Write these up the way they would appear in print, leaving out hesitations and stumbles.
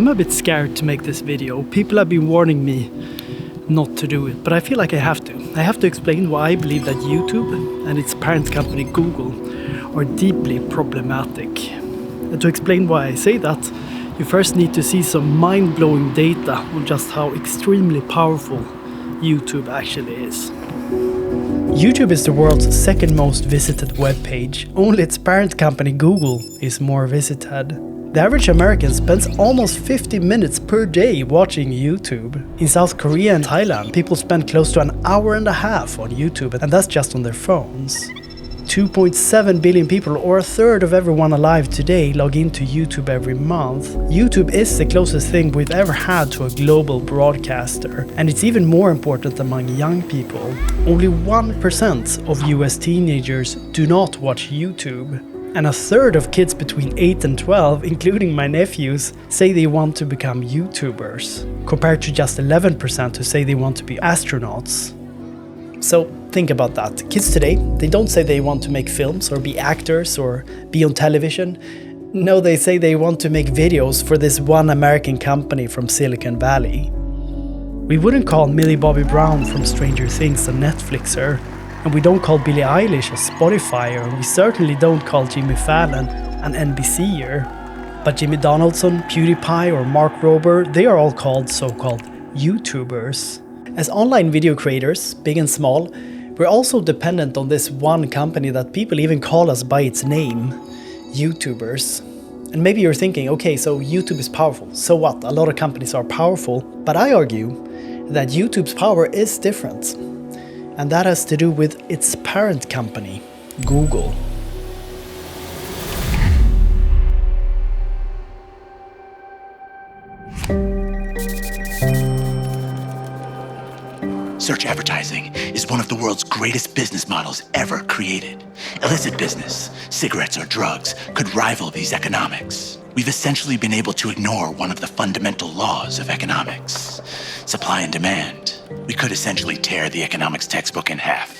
I'm a bit scared to make this video. People have been warning me not to do it, but I feel like I have to. I have to explain why I believe that YouTube and its parent company Google are deeply problematic. And to explain why I say that, you first need to see some mind-blowing data on just how extremely powerful YouTube actually is. YouTube is the world's second most visited webpage. Only its parent company Google is more visited. The average American spends almost 50 minutes per day watching YouTube. In South Korea and Thailand, people spend close to an hour and a half on YouTube, and that's just on their phones. 2.7 billion people, or a third of everyone alive today, log into YouTube every month. YouTube is the closest thing we've ever had to a global broadcaster, and it's even more important among young people. Only 1% of US teenagers do not watch YouTube. And a third of kids between 8 and 12, including my nephews, say they want to become YouTubers, compared to just 11% who say they want to be astronauts. So think about that. Kids today, they don't say they want to make films or be actors or be on television. No, they say they want to make videos for this one American company from Silicon Valley. We wouldn't call Millie Bobby Brown from Stranger Things a Netflixer. And we don't call Billie Eilish a Spotifyer, and we certainly don't call Jimmy Fallon an NBCer. But Jimmy Donaldson, PewDiePie or Mark Rober, they are all called so-called YouTubers. As online video creators, big and small, we're also dependent on this one company that people even call us by its name, YouTubers. And maybe you're thinking, okay, so YouTube is powerful, so what? A lot of companies are powerful, but I argue that YouTube's power is different. And that has to do with its parent company, Google. Search advertising is one of the world's greatest business models ever created. Illicit business, cigarettes or drugs, could rival these economics. We've essentially been able to ignore one of the fundamental laws of economics, supply and demand. We could essentially tear the economics textbook in half.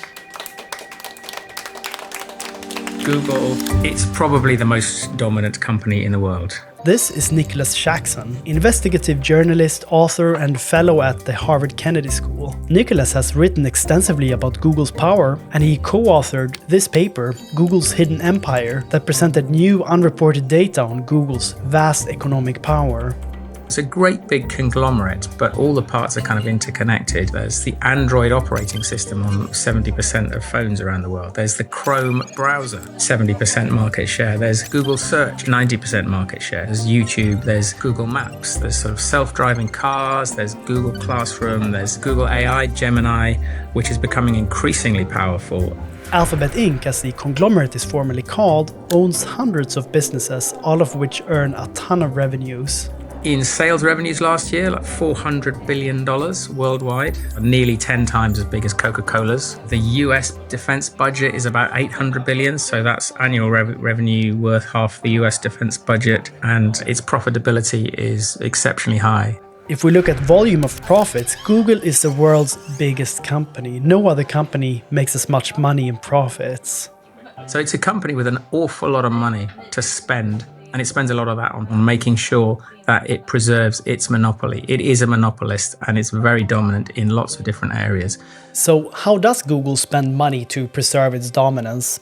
Google, it's probably the most dominant company in the world. This is Nicholas Shaxson, investigative journalist, author, and fellow at the Harvard Kennedy School. Nicholas has written extensively about Google's power, and he co-authored this paper, Google's Hidden Empire, that presented new unreported data on Google's vast economic power. It's a great big conglomerate, but all the parts are kind of interconnected. There's the Android operating system on 70% of phones around the world. There's the Chrome browser, 70% market share. There's Google Search, 90% market share. There's YouTube, there's Google Maps, there's sort of self-driving cars, there's Google Classroom, there's Google AI, Gemini, which is becoming increasingly powerful. Alphabet Inc., as the conglomerate is formally called, owns hundreds of businesses, all of which earn a ton of revenues. In sales revenues last year, like $400 billion worldwide, nearly 10 times as big as Coca-Cola's. The US defense budget is about $800 billion, so that's annual revenue worth half the US defense budget, and its profitability is exceptionally high. If we look at volume of profits, Google is the world's biggest company. No other company makes as much money in profits. So it's a company with an awful lot of money to spend, and it spends a lot of that on making sure that it preserves its monopoly. It is a monopolist, and it's very dominant in lots of different areas. So how does Google spend money to preserve its dominance?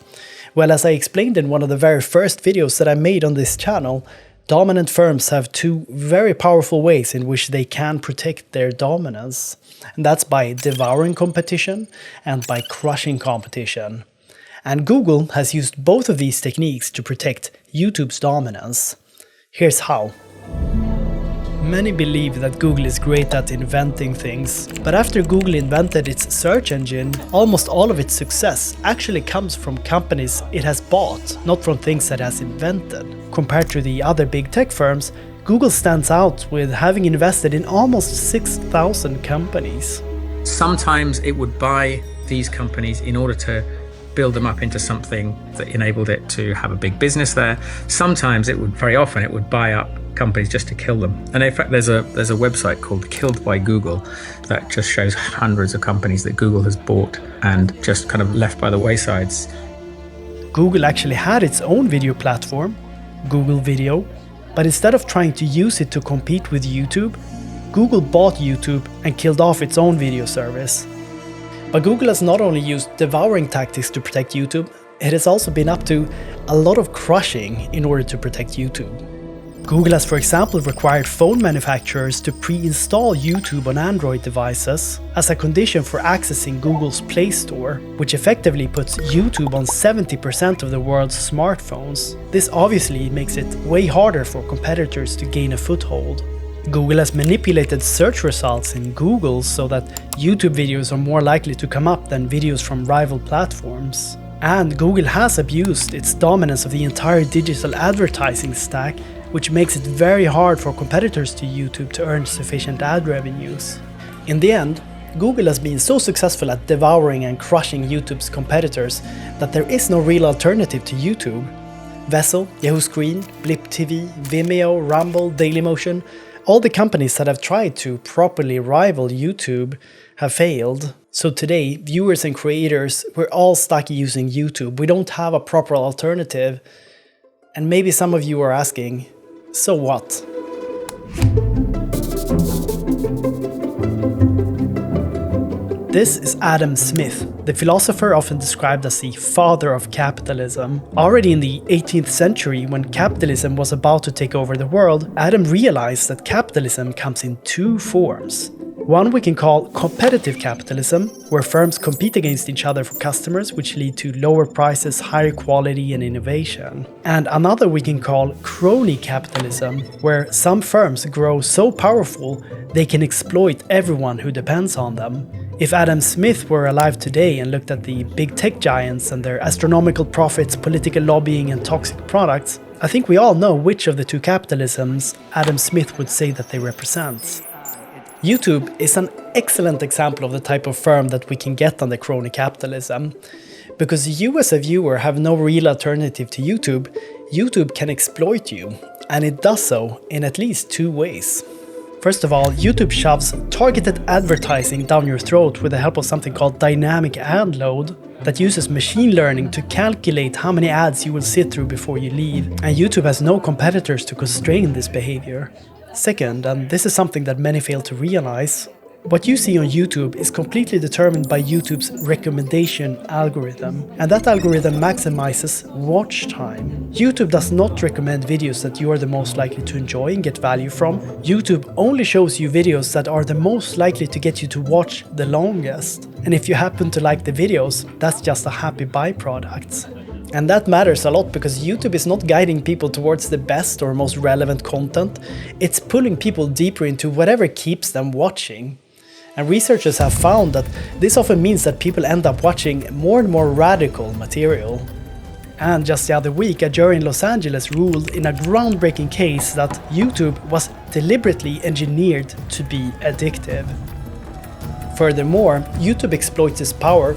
Well, as I explained in one of the very first videos that I made on this channel, dominant firms have two very powerful ways in which they can protect their dominance. And that's by devouring competition and by crushing competition. And Google has used both of these techniques to protect YouTube's dominance. Here's how. Many believe that Google is great at inventing things, but after Google invented its search engine, almost all of its success actually comes from companies it has bought, not from things that it has invented. Compared to the other big tech firms, Google stands out with having invested in almost 6,000 companies. Sometimes it would buy these companies in order to build them up into something that enabled it to have a big business there. Sometimes very often it would buy up companies just to kill them. And in fact, there's a website called Killed by Google that just shows hundreds of companies that Google has bought and just kind of left by the waysides. Google actually had its own video platform, Google Video, But instead of trying to use it to compete with YouTube, Google bought YouTube and killed off its own video service. But Google has not only used devouring tactics to protect YouTube, it has also been up to a lot of crushing in order to protect YouTube. Google has, for example, required phone manufacturers to pre-install YouTube on Android devices as a condition for accessing Google's Play Store, which effectively puts YouTube on 70% of the world's smartphones. This obviously makes it way harder for competitors to gain a foothold. Google has manipulated search results in Google so that YouTube videos are more likely to come up than videos from rival platforms. And Google has abused its dominance of the entire digital advertising stack, which makes it very hard for competitors to YouTube to earn sufficient ad revenues. In the end, Google has been so successful at devouring and crushing YouTube's competitors that there is no real alternative to YouTube. Vessel, Yahoo Screen, Blip TV, Vimeo, Rumble, Dailymotion, all the companies that have tried to properly rival YouTube have failed. So today, viewers and creators, we're all stuck using YouTube. We don't have a proper alternative. And maybe some of you are asking, so what? This is Adam Smith, the philosopher often described as the father of capitalism. Already in the 18th century, when capitalism was about to take over the world, Adam realized that capitalism comes in two forms. One we can call competitive capitalism, where firms compete against each other for customers, which lead to lower prices, higher quality and innovation. And another we can call crony capitalism, where some firms grow so powerful they can exploit everyone who depends on them. If Adam Smith were alive today and looked at the big tech giants and their astronomical profits, political lobbying and toxic products, I think we all know which of the two capitalisms Adam Smith would say that they represent. YouTube is an excellent example of the type of firm that we can get under crony capitalism. Because you as a viewer have no real alternative to YouTube, YouTube can exploit you, and it does so in at least two ways. First of all, YouTube shoves targeted advertising down your throat with the help of something called dynamic ad load that uses machine learning to calculate how many ads you will sit through before you leave, and YouTube has no competitors to constrain this behavior. Second, and this is something that many fail to realize, what you see on YouTube is completely determined by YouTube's recommendation algorithm, and that algorithm maximizes watch time. YouTube does not recommend videos that you are the most likely to enjoy and get value from. YouTube only shows you videos that are the most likely to get you to watch the longest. And if you happen to like the videos, that's just a happy byproduct. And that matters a lot because YouTube is not guiding people towards the best or most relevant content, it's pulling people deeper into whatever keeps them watching. And researchers have found that this often means that people end up watching more and more radical material. And just the other week, a jury in Los Angeles ruled in a groundbreaking case that YouTube was deliberately engineered to be addictive. Furthermore, YouTube exploits its power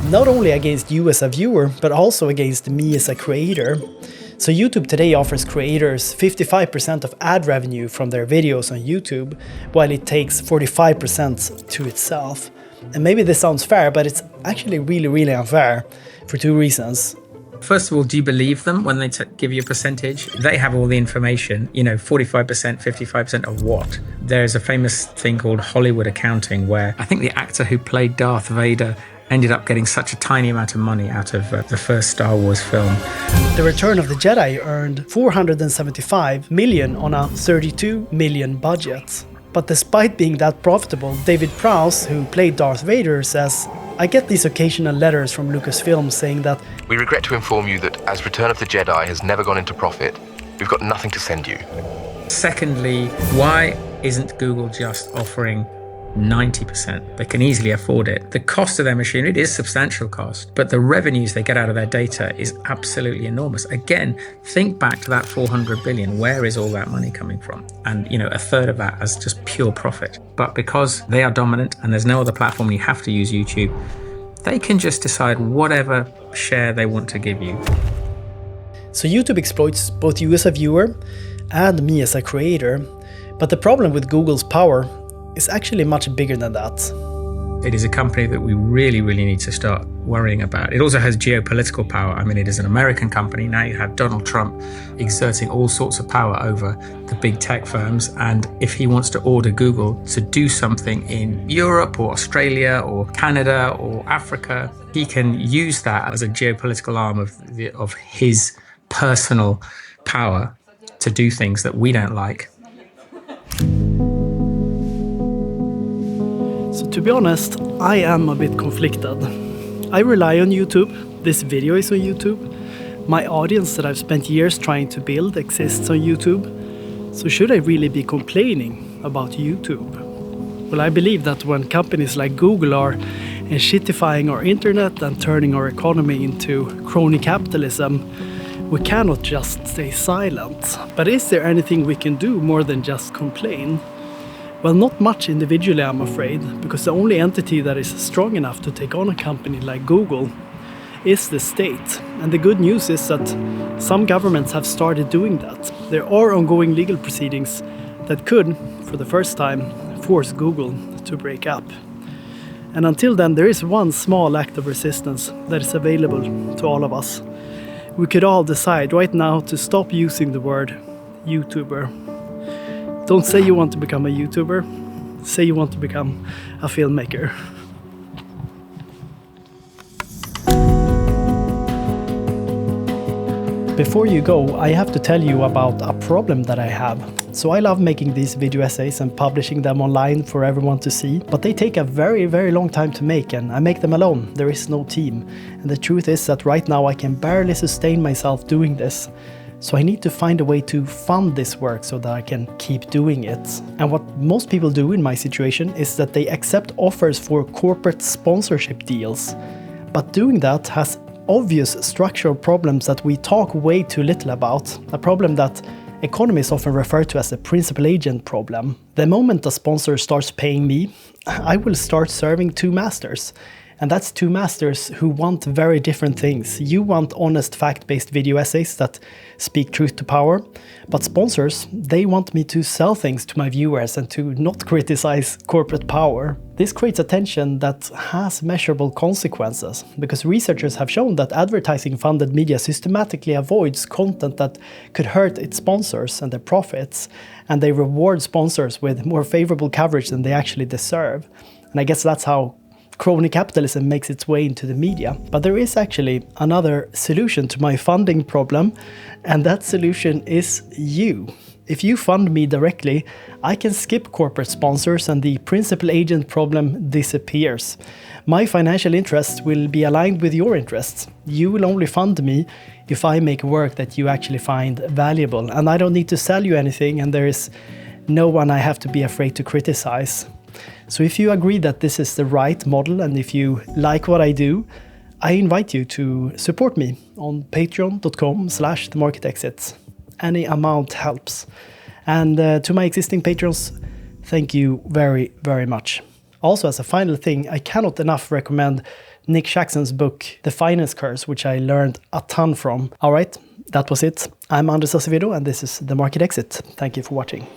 not only against you as a viewer, but also against me as a creator. So YouTube today offers creators 55% of ad revenue from their videos on YouTube, while it takes 45% to itself. And maybe this sounds fair, but it's actually really unfair for two reasons. First of all, do you believe them when they give you a percentage? They have all the information, 45%, 55% of what? There's a famous thing called Hollywood accounting where I think the actor who played Darth Vader ended up getting such a tiny amount of money out of the first Star Wars film. The Return of the Jedi earned $475 million on a $32 million budget. But despite being that profitable, David Prowse, who played Darth Vader, says, "I get these occasional letters from Lucasfilm saying that we regret to inform you that as Return of the Jedi has never gone into profit, we've got nothing to send you." Secondly, why isn't Google just offering 90%? They can easily afford it. The cost of their machine, it is substantial cost, but the revenues they get out of their data is absolutely enormous. Again, think back to that 400 billion. Where is all that money coming from? And a third of that as just pure profit. But because they are dominant and there's no other platform, you have to use YouTube, they can just decide whatever share they want to give you. So YouTube exploits both you as a viewer and me as a creator. But the problem with Google's power is actually much bigger than that. It is a company that we really, really need to start worrying about. It also has geopolitical power. I mean, it is an American company. Now you have Donald Trump exerting all sorts of power over the big tech firms. And if he wants to order Google to do something in Europe or Australia or Canada or Africa, he can use that as a geopolitical arm of his personal power to do things that we don't like. So to be honest, I am a bit conflicted. I rely on YouTube. This video is on YouTube. My audience that I've spent years trying to build exists on YouTube. So should I really be complaining about YouTube? Well, I believe that when companies like Google are shitifying our internet and turning our economy into crony capitalism, we cannot just stay silent. But is there anything we can do more than just complain? Well, not much individually, I'm afraid, because the only entity that is strong enough to take on a company like Google is the state. And the good news is that some governments have started doing that. There are ongoing legal proceedings that could, for the first time, force Google to break up. And until then, there is one small act of resistance that is available to all of us. We could all decide right now to stop using the word YouTuber. Don't say you want to become a YouTuber, say you want to become a filmmaker. Before you go, I have to tell you about a problem that I have. So I love making these video essays and publishing them online for everyone to see, but they take a very, very long time to make, and I make them alone. There is no team. And the truth is that right now I can barely sustain myself doing this. So I need to find a way to fund this work so that I can keep doing it. And what most people do in my situation is that they accept offers for corporate sponsorship deals. But doing that has obvious structural problems that we talk way too little about. A problem that economists often refer to as the principal agent problem. The moment a sponsor starts paying me, I will start serving two masters. And that's two masters who want very different things. You want honest, fact-based video essays that speak truth to power. But sponsors, they want me to sell things to my viewers and to not criticize corporate power. This creates a tension that has measurable consequences, because researchers have shown that advertising-funded media systematically avoids content that could hurt its sponsors and their profits, and they reward sponsors with more favorable coverage than they actually deserve. And I guess that's how crony capitalism makes its way into the media. But there is actually another solution to my funding problem, and that solution is you. If you fund me directly, I can skip corporate sponsors and the principal agent problem disappears. My financial interests will be aligned with your interests. You will only fund me if I make work that you actually find valuable, and I don't need to sell you anything, and there is no one I have to be afraid to criticize. So if you agree that this is the right model, and if you like what I do, I invite you to support me on patreon.com/themarketexit. Any amount helps. And to my existing patrons, thank you very, very much. Also, as a final thing, I cannot enough recommend Nick Shaxson's book, The Finance Curse, which I learned a ton from. All right, that was it. I'm Anders Acevedo, and this is The Market Exit. Thank you for watching.